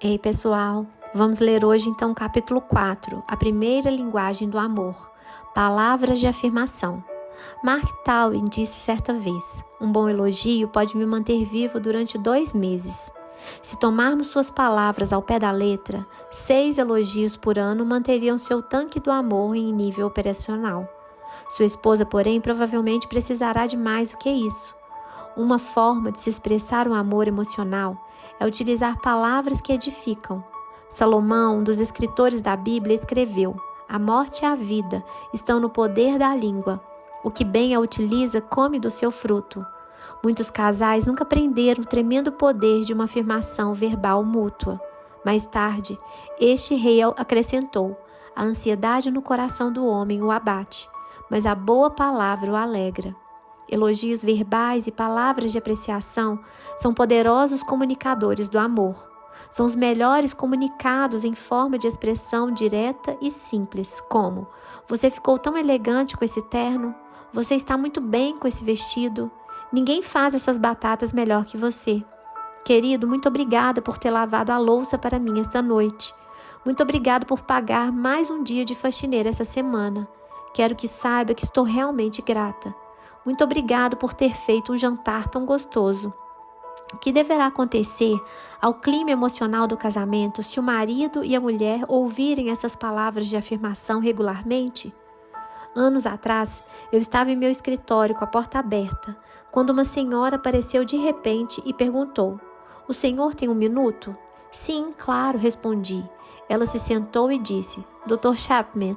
Ei, pessoal, vamos ler hoje então o capítulo 4, a primeira linguagem do amor, palavras de afirmação. Mark Twain disse certa vez: um bom elogio pode me manter vivo durante 2 meses. Se tomarmos suas palavras ao pé da letra, 6 elogios por ano manteriam seu tanque do amor em nível operacional. Sua esposa, porém, provavelmente precisará de mais do que isso. Uma forma de se expressar um amor emocional é utilizar palavras que edificam. Salomão, um dos escritores da Bíblia, escreveu: a morte e a vida estão no poder da língua. O que bem a utiliza come do seu fruto. Muitos casais nunca aprenderam o tremendo poder de uma afirmação verbal mútua. Mais tarde, este rei acrescentou: a ansiedade no coração do homem o abate, mas a boa palavra o alegra. Elogios verbais e palavras de apreciação são poderosos comunicadores do amor. São os melhores comunicados em forma de expressão direta e simples, como: você ficou tão elegante com esse terno, você está muito bem com esse vestido, ninguém faz essas batatas melhor que você. Querido, muito obrigada por ter lavado a louça para mim esta noite. Muito obrigado por pagar mais um dia de faxineira essa semana. Quero que saiba que estou realmente grata. Muito obrigado por ter feito um jantar tão gostoso. O que deverá acontecer ao clima emocional do casamento se o marido e a mulher ouvirem essas palavras de afirmação regularmente? Anos atrás, eu estava em meu escritório com a porta aberta, quando uma senhora apareceu de repente e perguntou: o senhor tem 1 minuto? Sim, claro, respondi. Ela se sentou e disse: Dr. Chapman,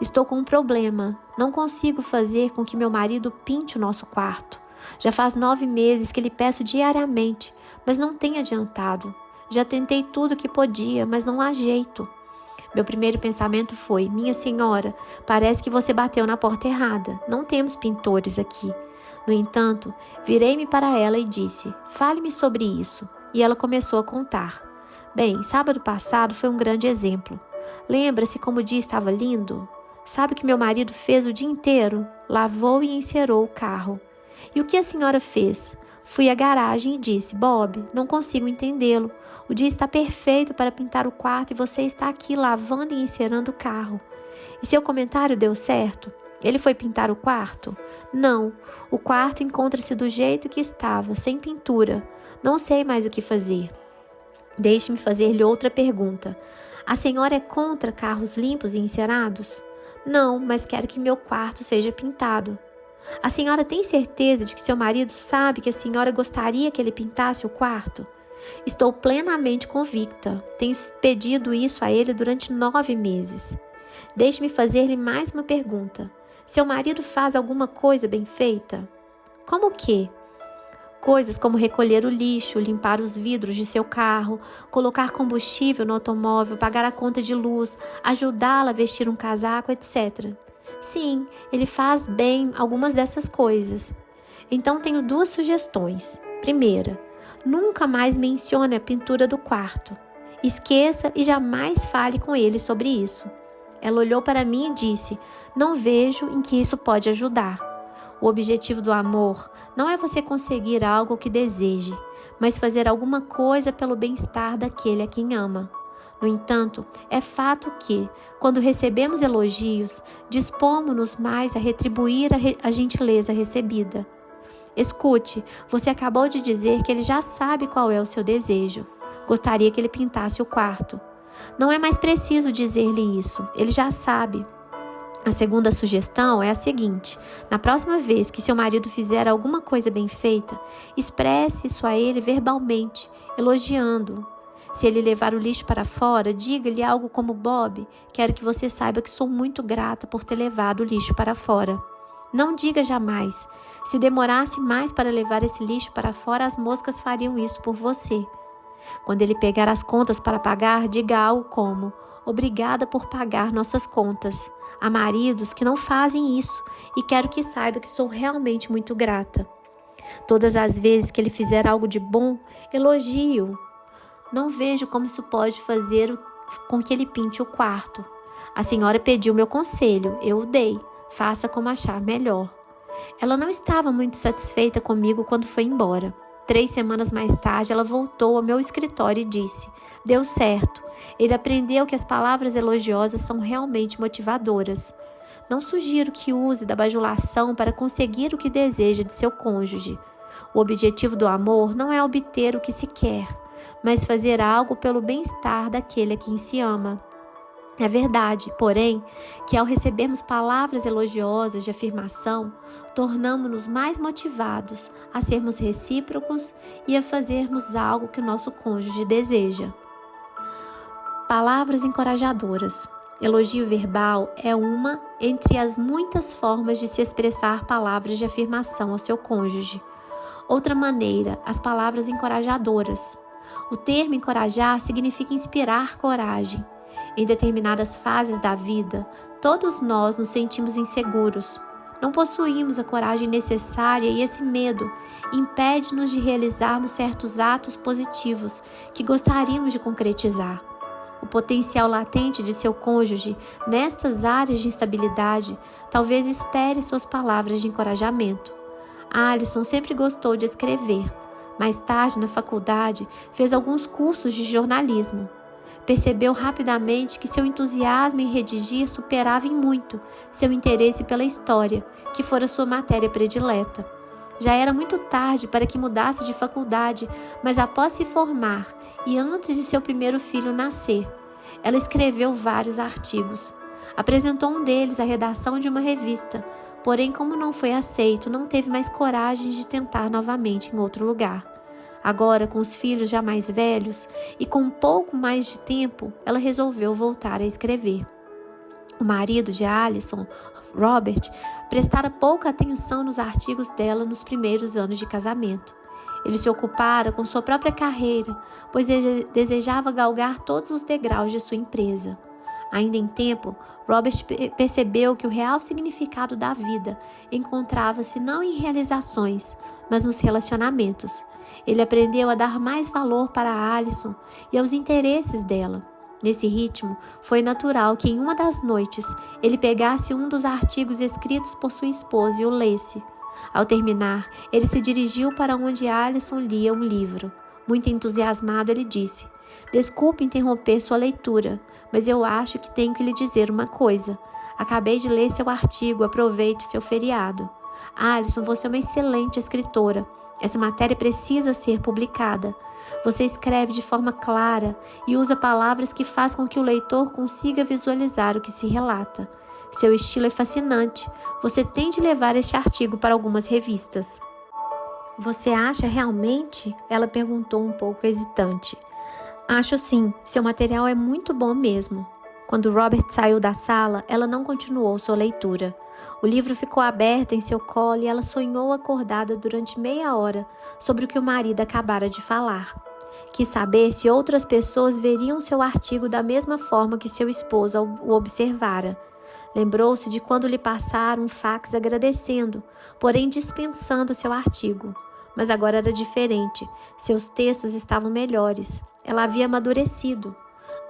estou com um problema. Não consigo fazer com que meu marido pinte o nosso quarto. Já faz 9 meses que lhe peço diariamente, mas não tem adiantado. Já tentei tudo o que podia, mas não há jeito. Meu primeiro pensamento foi: minha senhora, parece que você bateu na porta errada. Não temos pintores aqui. No entanto, virei-me para ela e disse: fale-me sobre isso. E ela começou a contar. Bem, sábado passado foi um grande exemplo. Lembra-se como o dia estava lindo? Sabe o que meu marido fez o dia inteiro? Lavou e encerou o carro. E o que a senhora fez? Fui à garagem e disse: Bob, não consigo entendê-lo. O dia está perfeito para pintar o quarto e você está aqui lavando e encerando o carro. E seu comentário deu certo? Ele foi pintar o quarto? Não, o quarto encontra-se do jeito que estava, sem pintura. Não sei mais o que fazer. Deixe-me fazer-lhe outra pergunta. A senhora é contra carros limpos e encerados? Não, mas quero que meu quarto seja pintado. A senhora tem certeza de que seu marido sabe que a senhora gostaria que ele pintasse o quarto? Estou plenamente convicta. Tenho pedido isso a ele durante 9 meses. Deixe-me fazer-lhe mais uma pergunta. Seu marido faz alguma coisa bem feita? Como o quê? Coisas como recolher o lixo, limpar os vidros de seu carro, colocar combustível no automóvel, pagar a conta de luz, ajudá-la a vestir um casaco, etc. Sim, ele faz bem algumas dessas coisas. Então tenho 2 sugestões. Primeira, nunca mais mencione a pintura do quarto. Esqueça e jamais fale com ele sobre isso. Ela olhou para mim e disse: não vejo em que isso pode ajudar. O objetivo do amor não é você conseguir algo que deseje, mas fazer alguma coisa pelo bem-estar daquele a quem ama. No entanto, é fato que, quando recebemos elogios, dispomos-nos mais a retribuir a gentileza recebida. Escute, você acabou de dizer que ele já sabe qual é o seu desejo. Gostaria que ele pintasse o quarto. Não é mais preciso dizer-lhe isso, ele já sabe. A segunda sugestão é a seguinte: na próxima vez que seu marido fizer alguma coisa bem feita, expresse isso a ele verbalmente, elogiando-o. Se ele levar o lixo para fora, diga-lhe algo como: Bob, quero que você saiba que sou muito grata por ter levado o lixo para fora. Não diga jamais: se demorasse mais para levar esse lixo para fora, as moscas fariam isso por você. Quando ele pegar as contas para pagar, diga algo como: obrigada por pagar nossas contas. Há maridos que não fazem isso e quero que saiba que sou realmente muito grata. Todas as vezes que ele fizer algo de bom, elogio-o. Não vejo como isso pode fazer com que ele pinte o quarto. A senhora pediu meu conselho, eu o dei. Faça como achar melhor. Ela não estava muito satisfeita comigo quando foi embora. 3 semanas mais tarde, ela voltou ao meu escritório e disse: deu certo. Ele aprendeu que as palavras elogiosas são realmente motivadoras. Não sugiro que use da bajulação para conseguir o que deseja de seu cônjuge. O objetivo do amor não é obter o que se quer, mas fazer algo pelo bem-estar daquele a quem se ama. É verdade, porém, que ao recebermos palavras elogiosas de afirmação, tornamo-nos mais motivados a sermos recíprocos e a fazermos algo que o nosso cônjuge deseja. Palavras encorajadoras. Elogio verbal é uma entre as muitas formas de se expressar palavras de afirmação ao seu cônjuge. Outra maneira, as palavras encorajadoras. O termo encorajar significa inspirar coragem. Em determinadas fases da vida, todos nós nos sentimos inseguros. Não possuímos a coragem necessária e esse medo impede-nos de realizarmos certos atos positivos que gostaríamos de concretizar. O potencial latente de seu cônjuge nestas áreas de instabilidade talvez espere suas palavras de encorajamento. Alison sempre gostou de escrever. Mais tarde, na faculdade, fez alguns cursos de jornalismo. Percebeu rapidamente que seu entusiasmo em redigir superava em muito seu interesse pela história, que fora sua matéria predileta. Já era muito tarde para que mudasse de faculdade, mas após se formar e antes de seu primeiro filho nascer, ela escreveu vários artigos. Apresentou um deles à redação de uma revista, porém, como não foi aceito, não teve mais coragem de tentar novamente em outro lugar. Agora, com os filhos já mais velhos e com um pouco mais de tempo, ela resolveu voltar a escrever. O marido de Alison, Robert, prestara pouca atenção nos artigos dela nos primeiros anos de casamento. Ele se ocupara com sua própria carreira, pois desejava galgar todos os degraus de sua empresa. Ainda em tempo, Robert percebeu que o real significado da vida encontrava-se não em realizações, mas nos relacionamentos. Ele aprendeu a dar mais valor para Alison e aos interesses dela. Nesse ritmo, foi natural que em uma das noites ele pegasse um dos artigos escritos por sua esposa e o lesse. Ao terminar, ele se dirigiu para onde Alison lia um livro. Muito entusiasmado, ele disse: desculpe interromper sua leitura, mas eu acho que tenho que lhe dizer uma coisa. Acabei de ler seu artigo, aproveite seu feriado. Alison, você é uma excelente escritora. Essa matéria precisa ser publicada. Você escreve de forma clara e usa palavras que fazem com que o leitor consiga visualizar o que se relata. Seu estilo é fascinante. Você tem de levar este artigo para algumas revistas. Você acha realmente? Ela perguntou um pouco hesitante. Acho sim, seu material é muito bom mesmo. Quando Robert saiu da sala, ela não continuou sua leitura. O livro ficou aberto em seu colo e ela sonhou acordada durante meia hora sobre o que o marido acabara de falar. Quis saber se outras pessoas veriam seu artigo da mesma forma que seu esposo o observara. Lembrou-se de quando lhe passaram um fax agradecendo, porém dispensando seu artigo. Mas agora era diferente. Seus textos estavam melhores. Ela havia amadurecido.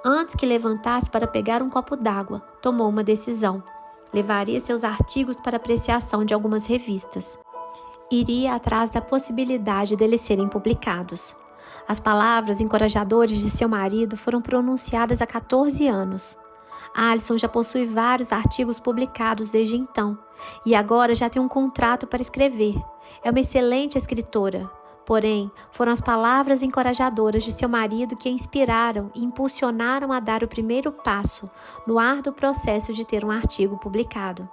Antes que levantasse para pegar um copo d'água, tomou uma decisão. Levaria seus artigos para apreciação de algumas revistas. Iria atrás da possibilidade deles serem publicados. As palavras encorajadoras de seu marido foram pronunciadas há 14 anos. Alison já possui vários artigos publicados desde então, e agora já tem um contrato para escrever. É uma excelente escritora. Porém, foram as palavras encorajadoras de seu marido que a inspiraram e impulsionaram a dar o primeiro passo no árduo processo de ter um artigo publicado.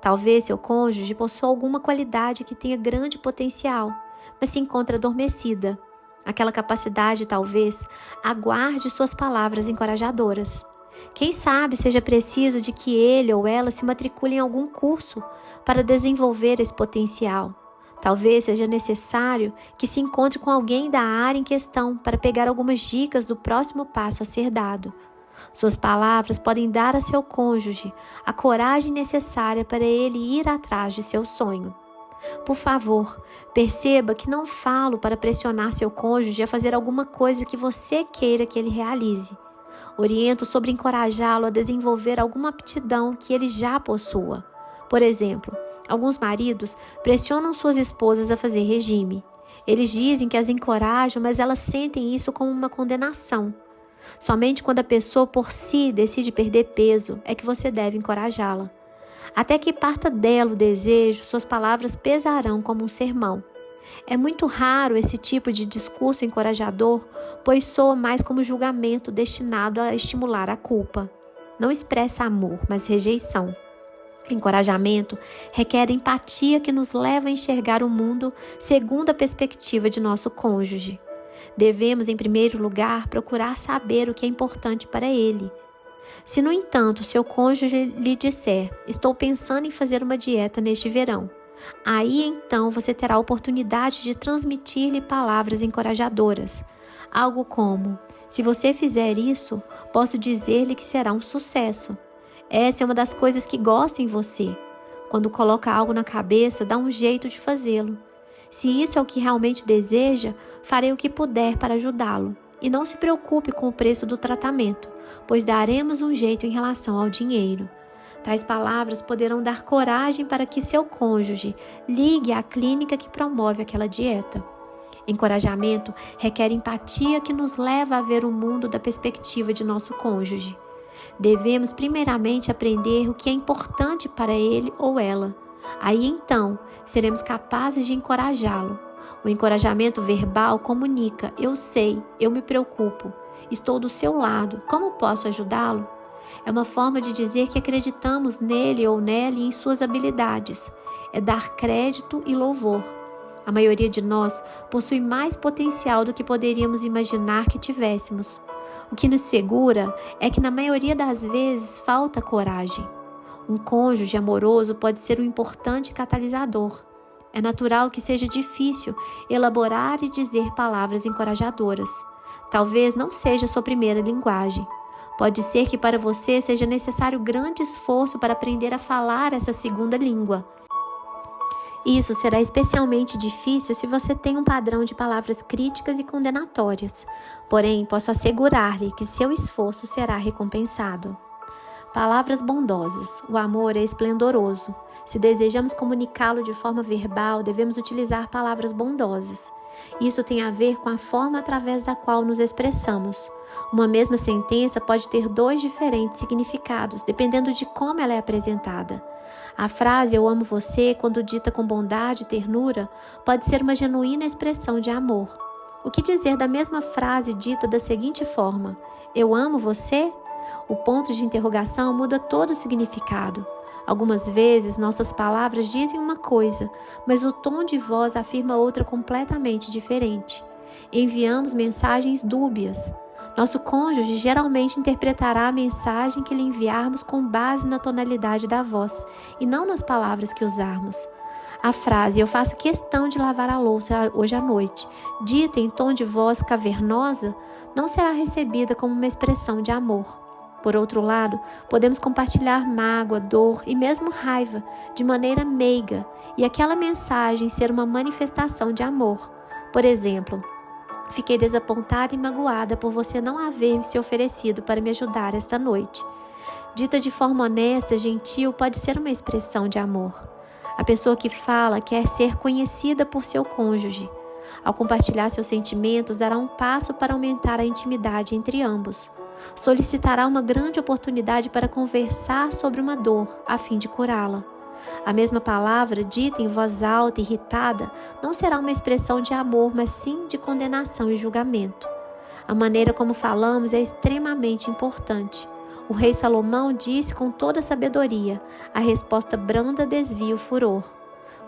Talvez seu cônjuge possua alguma qualidade que tenha grande potencial, mas se encontra adormecida. Aquela capacidade, talvez, aguarde suas palavras encorajadoras. Quem sabe seja preciso de que ele ou ela se matricule em algum curso para desenvolver esse potencial. Talvez seja necessário que se encontre com alguém da área em questão para pegar algumas dicas do próximo passo a ser dado. Suas palavras podem dar a seu cônjuge a coragem necessária para ele ir atrás de seu sonho. Por favor, perceba que não falo para pressionar seu cônjuge a fazer alguma coisa que você queira que ele realize. Oriento sobre encorajá-lo a desenvolver alguma aptidão que ele já possua. Por exemplo, alguns maridos pressionam suas esposas a fazer regime. Eles dizem que as encorajam, mas elas sentem isso como uma condenação. Somente quando a pessoa por si decide perder peso é que você deve encorajá-la. Até que parta dela o desejo, suas palavras pesarão como um sermão. É muito raro esse tipo de discurso encorajador, pois soa mais como julgamento destinado a estimular a culpa. Não expressa amor, mas rejeição. Encorajamento requer empatia que nos leva a enxergar o mundo segundo a perspectiva de nosso cônjuge. Devemos, em primeiro lugar, procurar saber o que é importante para ele. Se, no entanto, seu cônjuge lhe disser: "Estou pensando em fazer uma dieta neste verão", aí então você terá a oportunidade de transmitir-lhe palavras encorajadoras. Algo como: "Se você fizer isso, posso dizer-lhe que será um sucesso. Essa é uma das coisas que gosto em você. Quando coloca algo na cabeça, dá um jeito de fazê-lo. Se isso é o que realmente deseja, farei o que puder para ajudá-lo. E não se preocupe com o preço do tratamento, pois daremos um jeito em relação ao dinheiro." Tais palavras poderão dar coragem para que seu cônjuge ligue à clínica que promove aquela dieta. Encorajamento requer empatia que nos leva a ver o mundo da perspectiva de nosso cônjuge. Devemos primeiramente aprender o que é importante para ele ou ela. Aí então, seremos capazes de encorajá-lo. O encorajamento verbal comunica: "Eu sei, eu me preocupo, estou do seu lado, como posso ajudá-lo?" É uma forma de dizer que acreditamos nele ou nela e em suas habilidades. É dar crédito e louvor. A maioria de nós possui mais potencial do que poderíamos imaginar que tivéssemos. O que nos segura é que na maioria das vezes falta coragem. Um cônjuge amoroso pode ser um importante catalisador. É natural que seja difícil elaborar e dizer palavras encorajadoras. Talvez não seja sua primeira linguagem. Pode ser que para você seja necessário grande esforço para aprender a falar essa segunda língua. Isso será especialmente difícil se você tem um padrão de palavras críticas e condenatórias. Porém, posso assegurar-lhe que seu esforço será recompensado. Palavras bondosas. O amor é esplendoroso. Se desejamos comunicá-lo de forma verbal, devemos utilizar palavras bondosas. Isso tem a ver com a forma através da qual nos expressamos. Uma mesma sentença pode ter dois diferentes significados, dependendo de como ela é apresentada. A frase "eu amo você", quando dita com bondade e ternura, pode ser uma genuína expressão de amor. O que dizer da mesma frase dita da seguinte forma: "Eu amo você"? O ponto de interrogação muda todo o significado. Algumas vezes nossas palavras dizem uma coisa, mas o tom de voz afirma outra completamente diferente. Enviamos mensagens dúbias. Nosso cônjuge geralmente interpretará a mensagem que lhe enviarmos com base na tonalidade da voz e não nas palavras que usarmos. A frase "eu faço questão de lavar a louça hoje à noite", dita em tom de voz cavernosa, não será recebida como uma expressão de amor. Por outro lado, podemos compartilhar mágoa, dor e mesmo raiva de maneira meiga e aquela mensagem ser uma manifestação de amor. Por exemplo: "Fiquei desapontada e magoada por você não haver se oferecido para me ajudar esta noite." Dita de forma honesta, gentil, pode ser uma expressão de amor. A pessoa que fala quer ser conhecida por seu cônjuge. Ao compartilhar seus sentimentos, dará um passo para aumentar a intimidade entre ambos. Solicitará uma grande oportunidade para conversar sobre uma dor, a fim de curá-la. A mesma palavra, dita em voz alta e irritada, não será uma expressão de amor, mas sim de condenação e julgamento. A maneira como falamos é extremamente importante. O rei Salomão disse com toda sabedoria: "A resposta branda desvia o furor."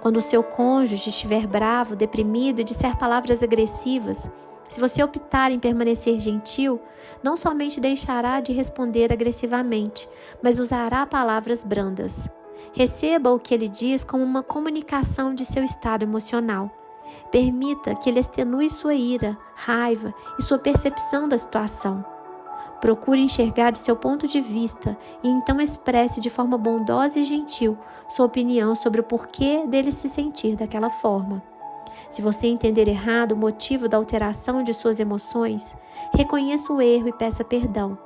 Quando o seu cônjuge estiver bravo, deprimido e disser palavras agressivas, se você optar em permanecer gentil, não somente deixará de responder agressivamente, mas usará palavras brandas. Receba o que ele diz como uma comunicação de seu estado emocional. Permita que ele extenue sua ira, raiva e sua percepção da situação. Procure enxergar de seu ponto de vista e então expresse de forma bondosa e gentil sua opinião sobre o porquê dele se sentir daquela forma. Se você entender errado o motivo da alteração de suas emoções, reconheça o erro e peça perdão.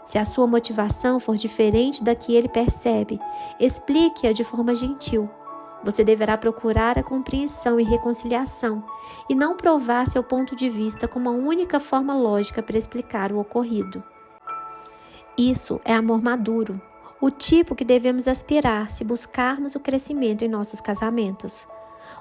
Se a sua motivação for diferente da que ele percebe, explique-a de forma gentil. Você deverá procurar a compreensão e reconciliação e não provar seu ponto de vista como a única forma lógica para explicar o ocorrido. Isso é amor maduro, o tipo que devemos aspirar se buscarmos o crescimento em nossos casamentos.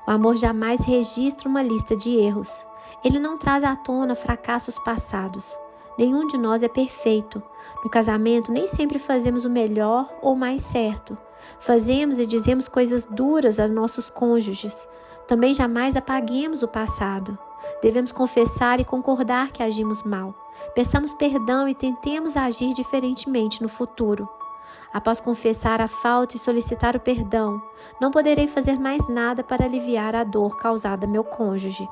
O amor jamais registra uma lista de erros. Ele não traz à tona fracassos passados. Nenhum de nós é perfeito. No casamento, nem sempre fazemos o melhor ou mais certo. Fazemos e dizemos coisas duras a nossos cônjuges. Também jamais apaguemos o passado. Devemos confessar e concordar que agimos mal. Peçamos perdão e tentemos agir diferentemente no futuro. Após confessar a falta e solicitar o perdão, não poderei fazer mais nada para aliviar a dor causada a meu cônjuge.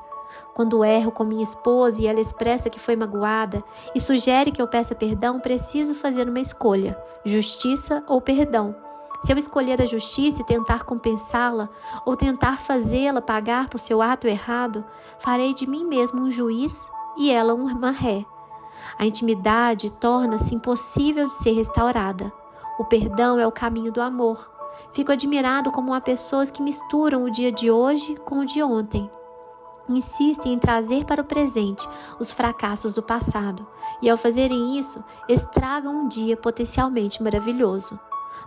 Quando erro com minha esposa e ela expressa que foi magoada e sugere que eu peça perdão, preciso fazer uma escolha: justiça ou perdão. Se eu escolher a justiça e tentar compensá-la, ou tentar fazê-la pagar por seu ato errado, farei de mim mesmo um juiz e ela uma ré. A intimidade torna-se impossível de ser restaurada. O perdão é o caminho do amor. Fico admirado como há pessoas que misturam o dia de hoje com o de ontem. Insistem em trazer para o presente os fracassos do passado e, ao fazerem isso, estragam um dia potencialmente maravilhoso.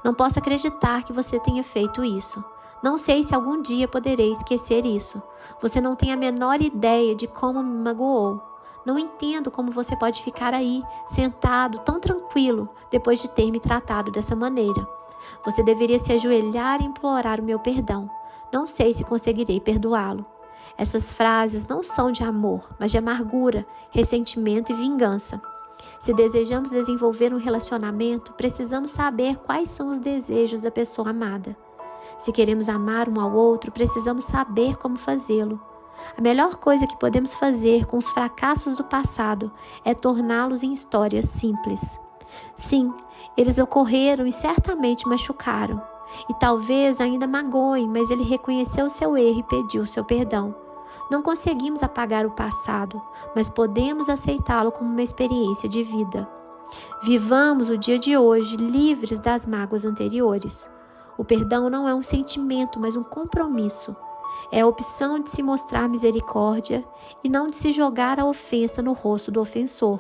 Não posso acreditar que você tenha feito isso. Não sei se algum dia poderei esquecer isso. Você não tem a menor ideia de como me magoou. Não entendo como você pode ficar aí, sentado, tão tranquilo, depois de ter me tratado dessa maneira. Você deveria se ajoelhar e implorar o meu perdão. Não sei se conseguirei perdoá-lo. Essas frases não são de amor, mas de amargura, ressentimento e vingança. Se desejamos desenvolver um relacionamento, precisamos saber quais são os desejos da pessoa amada. Se queremos amar um ao outro, precisamos saber como fazê-lo. A melhor coisa que podemos fazer com os fracassos do passado é torná-los em histórias simples. Sim, eles ocorreram e certamente machucaram. E talvez ainda magoem, mas ele reconheceu seu erro e pediu seu perdão. Não conseguimos apagar o passado, mas podemos aceitá-lo como uma experiência de vida. Vivamos o dia de hoje livres das mágoas anteriores. O perdão não é um sentimento, mas um compromisso. É a opção de se mostrar misericórdia e não de se jogar a ofensa no rosto do ofensor.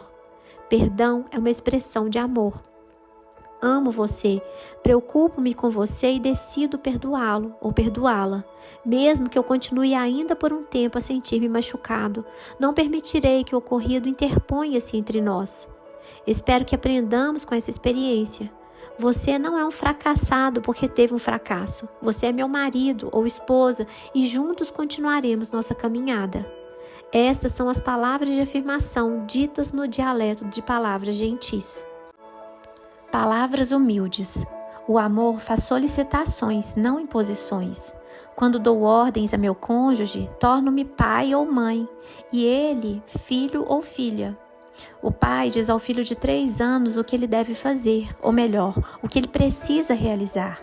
Perdão é uma expressão de amor. Amo você, preocupo-me com você e decido perdoá-lo ou perdoá-la. Mesmo que eu continue ainda por um tempo a sentir-me machucado, não permitirei que o ocorrido interponha-se entre nós. Espero que aprendamos com essa experiência. Você não é um fracassado porque teve um fracasso. Você é meu marido ou esposa e juntos continuaremos nossa caminhada. Estas são as palavras de afirmação ditas no dialeto de palavras gentis. Palavras humildes. O amor faz solicitações, não imposições. Quando dou ordens a meu cônjuge, torno-me pai ou mãe, e ele, filho ou filha. O pai diz ao filho de 3 anos o que ele deve fazer, ou melhor, o que ele precisa realizar.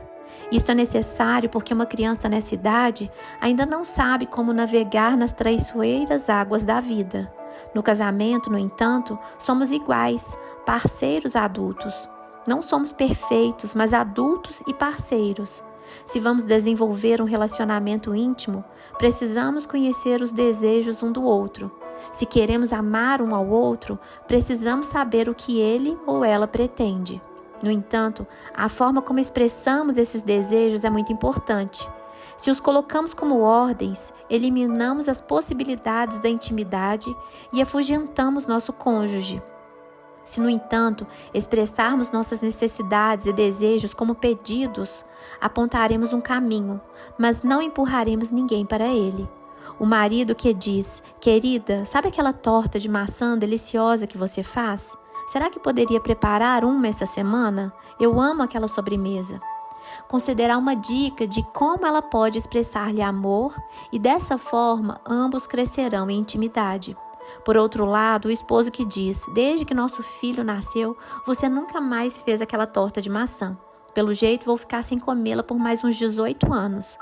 Isto é necessário porque uma criança nessa idade ainda não sabe como navegar nas traiçoeiras águas da vida. No casamento, no entanto, somos iguais, parceiros adultos. Não somos perfeitos, mas adultos e parceiros. Se vamos desenvolver um relacionamento íntimo, precisamos conhecer os desejos um do outro. Se queremos amar um ao outro, precisamos saber o que ele ou ela pretende. No entanto, a forma como expressamos esses desejos é muito importante. Se os colocamos como ordens, eliminamos as possibilidades da intimidade e afugentamos nosso cônjuge. Se, no entanto, expressarmos nossas necessidades e desejos como pedidos, apontaremos um caminho, mas não empurraremos ninguém para ele. O marido que diz: querida, sabe aquela torta de maçã deliciosa que você faz? Será que poderia preparar uma essa semana? Eu amo aquela sobremesa. Considerar uma dica de como ela pode expressar-lhe amor e, dessa forma, ambos crescerão em intimidade. Por outro lado, o esposo que diz: desde que nosso filho nasceu, você nunca mais fez aquela torta de maçã. Pelo jeito, vou ficar sem comê-la por mais uns 18 anos.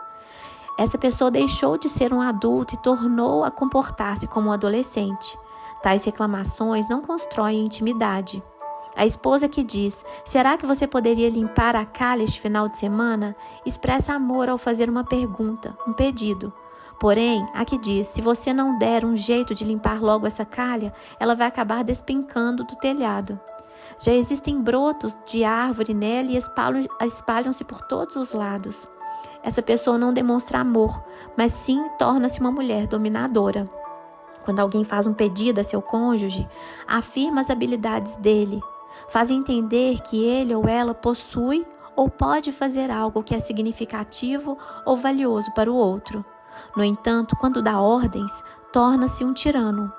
Essa pessoa deixou de ser um adulto e tornou a comportar-se como um adolescente. Tais reclamações não constroem intimidade. A esposa que diz: será que você poderia limpar a calha este final de semana? Expressa amor ao fazer uma pergunta, um pedido. Porém, a que diz: se você não der um jeito de limpar logo essa calha, ela vai acabar despencando do telhado. Já existem brotos de árvore nela e espalham-se por todos os lados. Essa pessoa não demonstra amor, mas sim torna-se uma mulher dominadora. Quando alguém faz um pedido a seu cônjuge, afirma as habilidades dele, faz entender que ele ou ela possui ou pode fazer algo que é significativo ou valioso para o outro. No entanto, quando dá ordens, torna-se um tirano.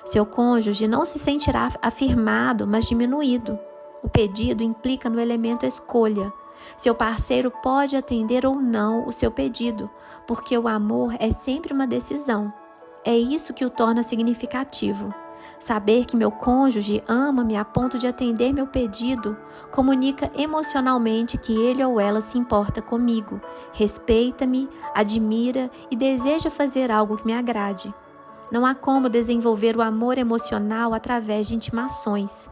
Seu cônjuge não se sentirá afirmado, mas diminuído. O pedido implica no elemento escolha. Seu parceiro pode atender ou não o seu pedido, porque o amor é sempre uma decisão. É isso que o torna significativo. Saber que meu cônjuge ama-me a ponto de atender meu pedido comunica emocionalmente que ele ou ela se importa comigo, respeita-me, admira e deseja fazer algo que me agrade. Não há como desenvolver o amor emocional através de intimações.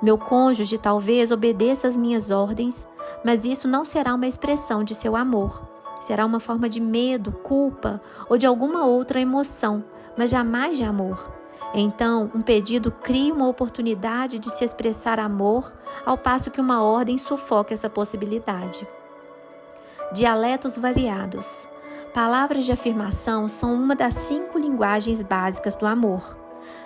Meu cônjuge talvez obedeça às minhas ordens, mas isso não será uma expressão de seu amor. Será uma forma de medo, culpa ou de alguma outra emoção, mas jamais de amor. Então, um pedido cria uma oportunidade de se expressar amor, ao passo que uma ordem sufoca essa possibilidade. Dialetos variados. Palavras de afirmação são uma das 5 linguagens básicas do amor.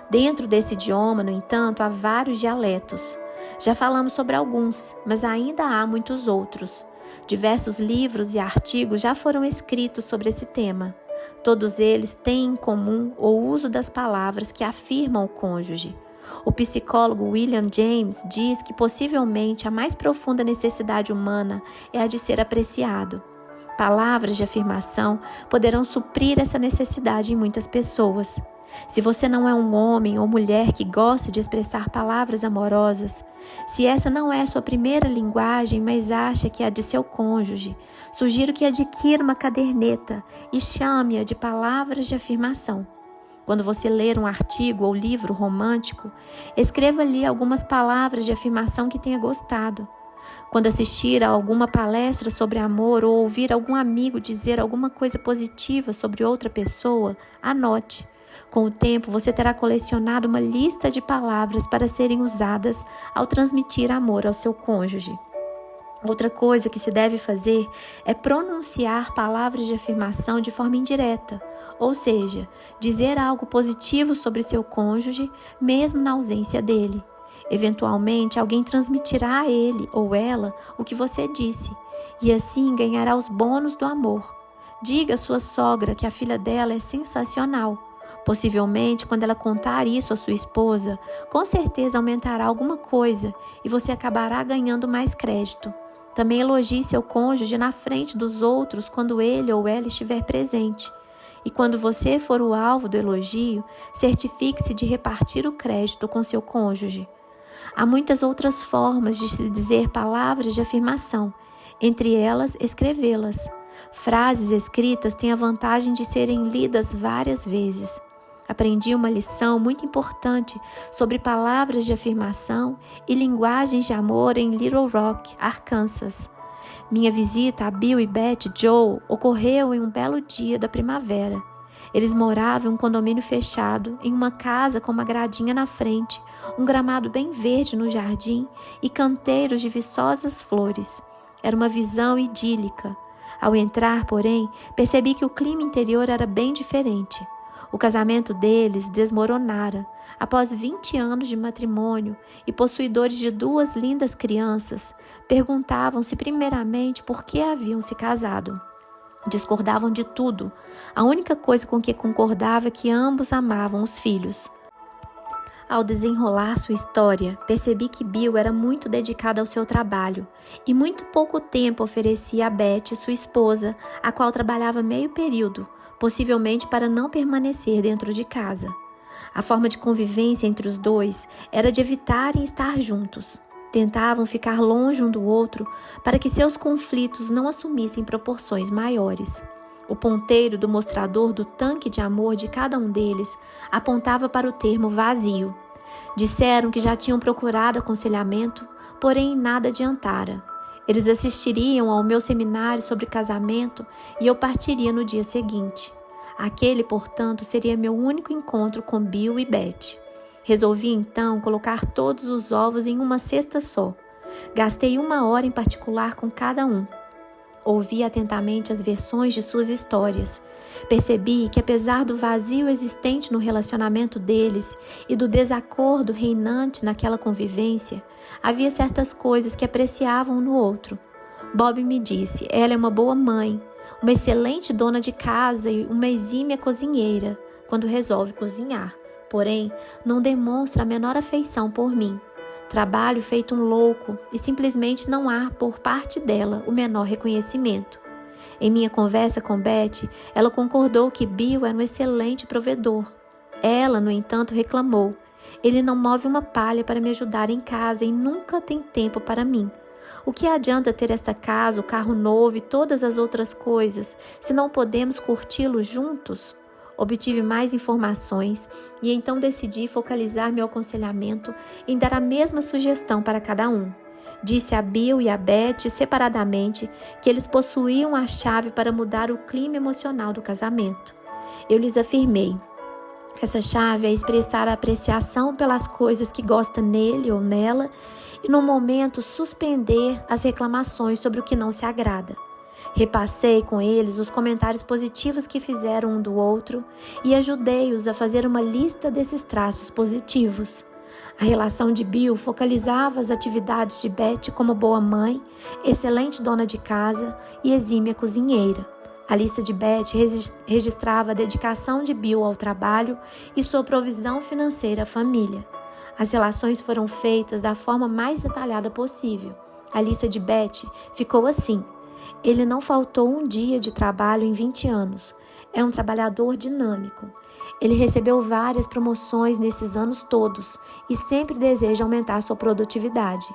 Dentro desse idioma, no entanto, há vários dialetos. Já falamos sobre alguns, mas ainda há muitos outros. Diversos livros e artigos já foram escritos sobre esse tema. Todos eles têm em comum o uso das palavras que afirmam o cônjuge. O psicólogo William James diz que possivelmente a mais profunda necessidade humana é a de ser apreciado. Palavras de afirmação poderão suprir essa necessidade em muitas pessoas. Se você não é um homem ou mulher que gosta de expressar palavras amorosas, se essa não é sua primeira linguagem, mas acha que é a de seu cônjuge, sugiro que adquira uma caderneta e chame-a de palavras de afirmação. Quando você ler um artigo ou livro romântico, escreva ali algumas palavras de afirmação que tenha gostado. Quando assistir a alguma palestra sobre amor ou ouvir algum amigo dizer alguma coisa positiva sobre outra pessoa, anote. Com o tempo, você terá colecionado uma lista de palavras para serem usadas ao transmitir amor ao seu cônjuge. Outra coisa que se deve fazer é pronunciar palavras de afirmação de forma indireta, ou seja, dizer algo positivo sobre seu cônjuge, mesmo na ausência dele. Eventualmente, alguém transmitirá a ele ou ela o que você disse, e assim ganhará os bônus do amor. Diga à sua sogra que a filha dela é sensacional. Possivelmente, quando ela contar isso à sua esposa, com certeza aumentará alguma coisa e você acabará ganhando mais crédito. Também elogie seu cônjuge na frente dos outros quando ele ou ela estiver presente. E quando você for o alvo do elogio, certifique-se de repartir o crédito com seu cônjuge. Há muitas outras formas de se dizer palavras de afirmação, entre elas escrevê-las. Frases escritas têm a vantagem de serem lidas várias vezes. Aprendi uma lição muito importante sobre palavras de afirmação e linguagens de amor em Little Rock, Arkansas. Minha visita a Bill e Beth Joe ocorreu em um belo dia da primavera. Eles moravam em um condomínio fechado, em uma casa com uma gradinha na frente, um gramado bem verde no jardim e canteiros de viçosas flores. Era uma visão idílica. Ao entrar, porém, percebi que o clima interior era bem diferente. O casamento deles desmoronara. Após 20 anos de matrimônio e possuidores de 2 lindas crianças, perguntavam-se primeiramente por que haviam se casado. Discordavam de tudo. A única coisa com que concordava é que ambos amavam os filhos. Ao desenrolar sua história, percebi que Bill era muito dedicado ao seu trabalho e muito pouco tempo oferecia a Beth, sua esposa, a qual trabalhava meio período, possivelmente para não permanecer dentro de casa. A forma de convivência entre os dois era de evitarem estar juntos. Tentavam ficar longe um do outro para que seus conflitos não assumissem proporções maiores. O ponteiro do mostrador do tanque de amor de cada um deles apontava para o termo vazio. Disseram que já tinham procurado aconselhamento, porém nada adiantara. Eles assistiriam ao meu seminário sobre casamento e eu partiria no dia seguinte. Aquele, portanto, seria meu único encontro com Bill e Beth. Resolvi, então, colocar todos os ovos em uma cesta só. Gastei 1 hora em particular com cada um. Ouvi atentamente as versões de suas histórias. Percebi que, apesar do vazio existente no relacionamento deles e do desacordo reinante naquela convivência, havia certas coisas que apreciavam um no outro. Bob me disse: ela é uma boa mãe, uma excelente dona de casa e uma exímia cozinheira, quando resolve cozinhar. Porém, não demonstra a menor afeição por mim. Trabalho feito um louco e simplesmente não há por parte dela o menor reconhecimento. Em minha conversa com Beth, ela concordou que Bill era um excelente provedor. Ela, no entanto, reclamou: ele não move uma palha para me ajudar em casa e nunca tem tempo para mim. O que adianta ter esta casa, o carro novo e todas as outras coisas, se não podemos curti-lo juntos? Obtive mais informações e então decidi focalizar meu aconselhamento em dar a mesma sugestão para cada um. Disse a Bill e a Beth separadamente que eles possuíam a chave para mudar o clima emocional do casamento. Eu lhes afirmei: essa chave é expressar a apreciação pelas coisas que gosta nele ou nela e, no momento, suspender as reclamações sobre o que não se agrada. Repassei com eles os comentários positivos que fizeram um do outro e ajudei-os a fazer uma lista desses traços positivos. A relação de Bill focalizava as atividades de Beth como boa mãe, excelente dona de casa e exímia cozinheira. A lista de Beth registrava a dedicação de Bill ao trabalho e sua provisão financeira à família. As relações foram feitas da forma mais detalhada possível. A lista de Beth ficou assim: ele não faltou um dia de trabalho em 20 anos. É um trabalhador dinâmico. Ele recebeu várias promoções nesses anos todos e sempre deseja aumentar sua produtividade.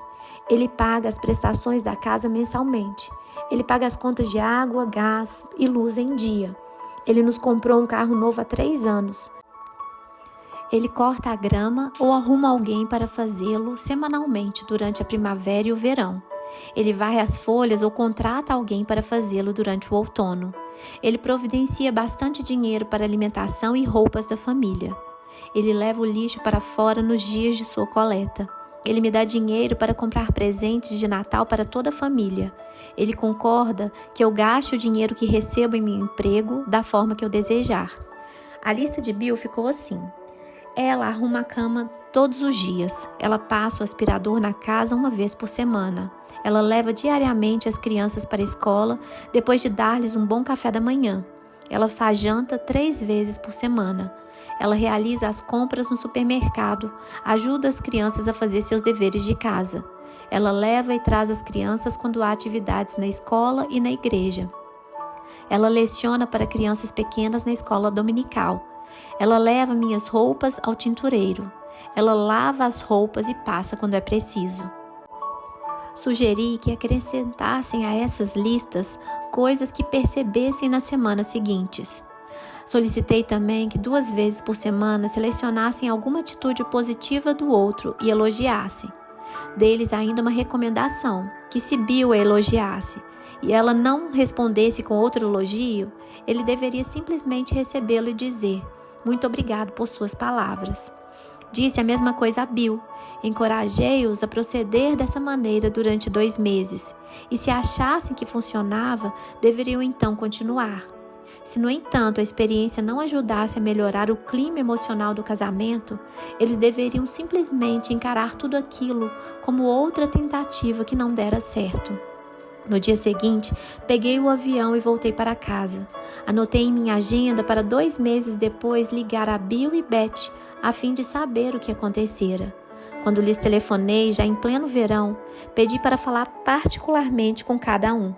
Ele paga as prestações da casa mensalmente. Ele paga as contas de água, gás e luz em dia. Ele nos comprou um carro novo há 3 anos. Ele corta a grama ou arruma alguém para fazê-lo semanalmente durante a primavera e o verão. Ele varre as folhas ou contrata alguém para fazê-lo durante o outono. Ele providencia bastante dinheiro para alimentação e roupas da família. Ele leva o lixo para fora nos dias de sua coleta. Ele me dá dinheiro para comprar presentes de Natal para toda a família. Ele concorda que eu gaste o dinheiro que recebo em meu emprego da forma que eu desejar. A lista de Bill ficou assim: ela arruma a cama todos os dias. Ela passa o aspirador na casa 1 vez por semana. Ela leva diariamente as crianças para a escola, depois de dar-lhes um bom café da manhã. Ela faz janta 3 vezes por semana. Ela realiza as compras no supermercado, ajuda as crianças a fazer seus deveres de casa. Ela leva e traz as crianças quando há atividades na escola e na igreja. Ela leciona para crianças pequenas na escola dominical. Ela leva minhas roupas ao tintureiro. Ela lava as roupas e passa quando é preciso. Sugeri que acrescentassem a essas listas coisas que percebessem nas semanas seguintes. Solicitei também que 2 vezes por semana selecionassem alguma atitude positiva do outro e elogiassem. Dei-lhes ainda uma recomendação, que se Bill a elogiasse e ela não respondesse com outro elogio, ele deveria simplesmente recebê-lo e dizer: muito obrigado por suas palavras. Disse a mesma coisa a Bill. Encorajei-os a proceder dessa maneira durante 2 meses, e se achassem que funcionava, deveriam então continuar. Se, no entanto, a experiência não ajudasse a melhorar o clima emocional do casamento, eles deveriam simplesmente encarar tudo aquilo como outra tentativa que não dera certo. No dia seguinte, peguei o avião e voltei para casa. Anotei em minha agenda para 2 meses depois ligar a Bill e Beth, a fim de saber o que acontecera. Quando lhes telefonei, já em pleno verão, pedi para falar particularmente com cada um.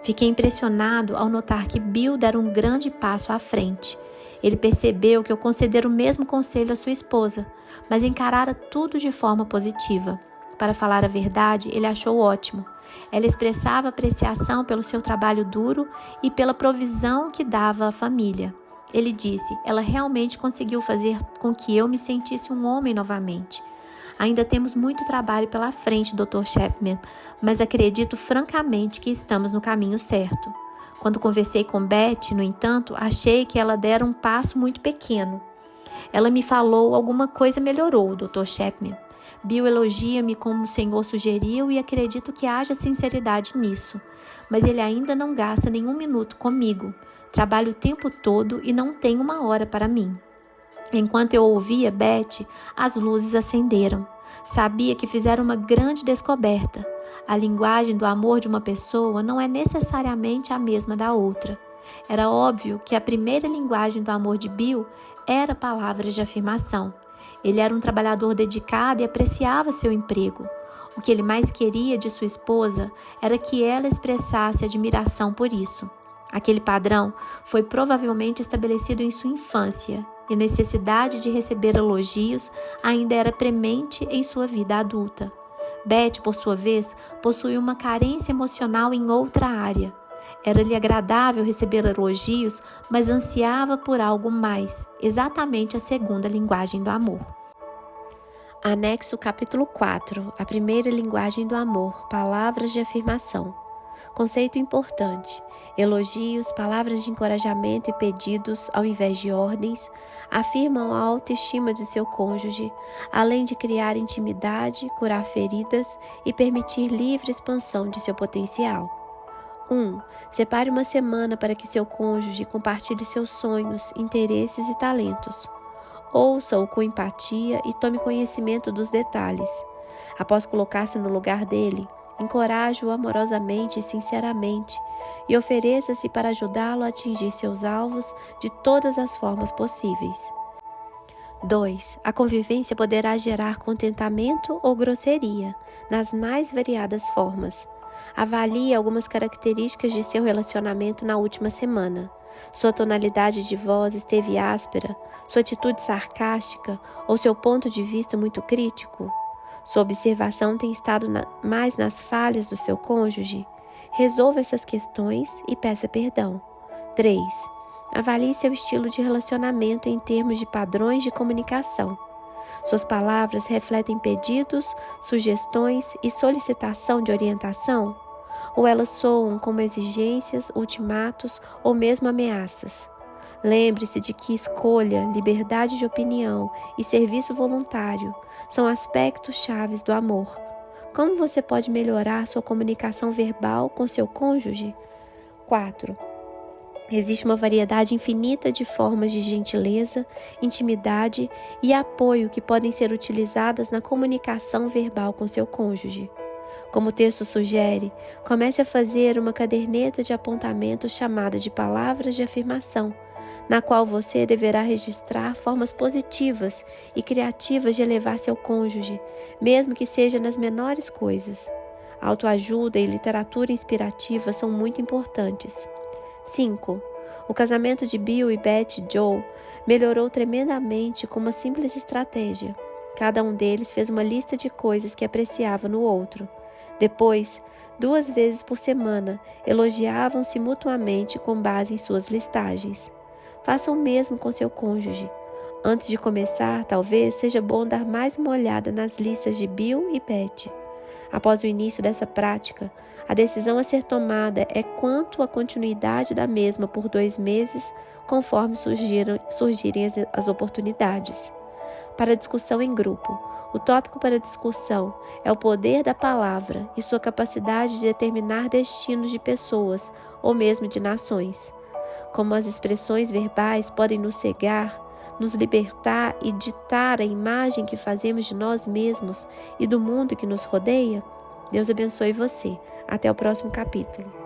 Fiquei impressionado ao notar que Bill dera um grande passo à frente. Ele percebeu que eu concedera o mesmo conselho à sua esposa, mas encarara tudo de forma positiva. Para falar a verdade, ele achou ótimo. Ela expressava apreciação pelo seu trabalho duro e pela provisão que dava à família. Ele disse: ela realmente conseguiu fazer com que eu me sentisse um homem novamente. Ainda temos muito trabalho pela frente, Dr. Chapman, mas acredito francamente que estamos no caminho certo. Quando conversei com Beth, no entanto, achei que ela dera um passo muito pequeno. Ela me falou: alguma coisa melhorou, Dr. Chapman. Bill elogia-me como o Senhor sugeriu e acredito que haja sinceridade nisso. Mas ele ainda não gasta nenhum minuto comigo. Trabalho o tempo todo e não tem uma hora para mim. Enquanto eu ouvia Beth, as luzes acenderam. Sabia que fizeram uma grande descoberta. A linguagem do amor de uma pessoa não é necessariamente a mesma da outra. Era óbvio que a primeira linguagem do amor de Bill era palavras de afirmação. Ele era um trabalhador dedicado e apreciava seu emprego. O que ele mais queria de sua esposa era que ela expressasse admiração por isso. Aquele padrão foi provavelmente estabelecido em sua infância e a necessidade de receber elogios ainda era premente em sua vida adulta. Beth, por sua vez, possuía uma carência emocional em outra área. Era-lhe agradável receber elogios, mas ansiava por algo mais, exatamente a segunda linguagem do amor. Anexo capítulo 4, a primeira linguagem do amor, palavras de afirmação. Conceito importante: elogios, palavras de encorajamento e pedidos, ao invés de ordens, afirmam a autoestima de seu cônjuge, além de criar intimidade, curar feridas e permitir livre expansão de seu potencial. 1. Separe uma semana para que seu cônjuge compartilhe seus sonhos, interesses e talentos. Ouça-o com empatia e tome conhecimento dos detalhes. Após colocar-se no lugar dele, encoraje-o amorosamente e sinceramente e ofereça-se para ajudá-lo a atingir seus alvos de todas as formas possíveis. 2. A convivência poderá gerar contentamento ou grosseria, nas mais variadas formas. Avalie algumas características de seu relacionamento na última semana. Sua tonalidade de voz esteve áspera, sua atitude sarcástica ou seu ponto de vista muito crítico? Sua observação tem estado mais nas falhas do seu cônjuge? Resolva essas questões e peça perdão. 3. Avalie seu estilo de relacionamento em termos de padrões de comunicação. Suas palavras refletem pedidos, sugestões e solicitação de orientação? Ou elas soam como exigências, ultimatos ou mesmo ameaças? Lembre-se de que escolha, liberdade de opinião e serviço voluntário são aspectos chaves do amor. Como você pode melhorar sua comunicação verbal com seu cônjuge? 4. Existe uma variedade infinita de formas de gentileza, intimidade e apoio que podem ser utilizadas na comunicação verbal com seu cônjuge. Como o texto sugere, comece a fazer uma caderneta de apontamento chamada de palavras de afirmação, na qual você deverá registrar formas positivas e criativas de elevar seu cônjuge, mesmo que seja nas menores coisas. Autoajuda e literatura inspirativa são muito importantes. 5. O casamento de Bill e Beth Joe melhorou tremendamente com uma simples estratégia. Cada um deles fez uma lista de coisas que apreciava no outro. Depois, 2 vezes por semana, elogiavam-se mutuamente com base em suas listagens. Faça o mesmo com seu cônjuge. Antes de começar, talvez seja bom dar mais uma olhada nas listas de Bill e Beth. Após o início dessa prática, a decisão a ser tomada é quanto à continuidade da mesma por 2 meses, conforme surgirem as oportunidades. Para discussão em grupo, o tópico para discussão é o poder da palavra e sua capacidade de determinar destinos de pessoas ou mesmo de nações. Como as expressões verbais podem nos cegar, nos libertar e ditar a imagem que fazemos de nós mesmos e do mundo que nos rodeia? Deus abençoe você. Até o próximo capítulo.